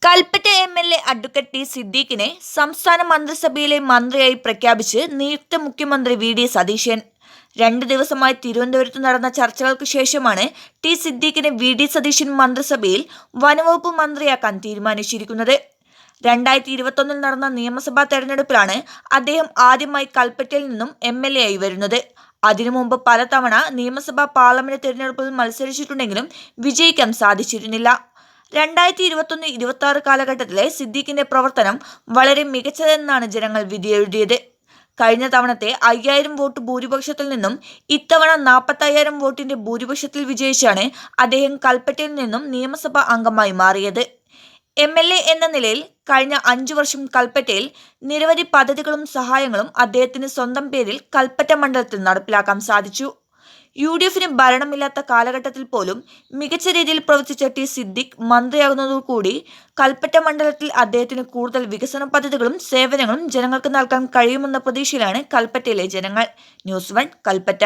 Kalpetta MLA advocate T സിദ്ദീഖിനെ സംസ്ഥാന മന്ത്രിസഭയിലെ മന്ത്രിയായി പ്രഖ്യാപിച്ച് നിയുക്ത മുഖ്യമന്ത്രി വി.ഡി. സതീശൻ. 2 ദിവസമായി തിരുവനന്തപുരത്ത് നടന്ന ചർച്ചകൾക്ക് ശേഷമാണ് ടി സിദ്ദീഖിനെ വി.ഡി. സതീശൻ മന്ത്രിസഭയിൽ വനംവകുപ്പ് മന്ത്രിയാക്കാൻ തീരുമാനിച്ചിരിക്കുന്നത്. 2021 നടന്ന നിയമസഭാ തെരഞ്ഞെടുപ്പിലാണ് അദ്ദേഹം ആദ്യമായി കൽപ്പറ്റയിൽ നിന്നും എം.എൽ.എ ആയി വരുന്നത്. അതിനു മുമ്പ് പലതവണ നിയമസഭാ പാർലമെന്റ് തെരഞ്ഞെടുപ്പിൽ മത്സരിച്ചിട്ടുണ്ടെങ്കിലും വിജയിക്കാൻ സാധിച്ചിരുന്നില്ല. 2021-26 കാലഘട്ടത്തിലെ സിദ്ദീഖിന്റെ പ്രവർത്തനം വളരെ മികച്ചതെന്നാണ് ജനങ്ങൾ വിധിയെഴുതിയത്. കഴിഞ്ഞ തവണത്തെ 5000 വോട്ട് ഭൂരിപക്ഷത്തിൽ നിന്നും ഇത്തവണ 45,000 വോട്ടിന്റെ ഭൂരിപക്ഷത്തിൽ വിജയിച്ചാണ് അദ്ദേഹം കൽപ്പറ്റയിൽ നിന്നും നിയമസഭാ അംഗമായി മാറിയത്. എം.എൽ.എ എന്ന നിലയിൽ കഴിഞ്ഞ 5 വർഷം കൽപ്പറ്റയിൽ നിരവധി പദ്ധതികളും സഹായങ്ങളും അദ്ദേഹത്തിന് സ്വന്തം പേരിൽ കൽപ്പറ്റ മണ്ഡലത്തിൽ നടപ്പിലാക്കാൻ സാധിച്ചു. യു.ഡി.എഫിന് ഭരണമില്ലാത്ത കാലഘട്ടത്തിൽ പോലും മികച്ച രീതിയിൽ പ്രവർത്തിച്ച ടി സിദ്ദീഖ് മന്ത്രിയാകുന്നതോടുകൂടി കൽപ്പറ്റ മണ്ഡലത്തിൽ അദ്ദേഹത്തിന് കൂടുതൽ വികസന പദ്ധതികളും സേവനങ്ങളും ജനങ്ങൾക്ക് നൽകാൻ കഴിയുമെന്ന പ്രതീക്ഷയിലാണ് കൽപ്പറ്റയിലെ ജനങ്ങൾ. ന്യൂസ് 1 കൽപ്പറ്റ.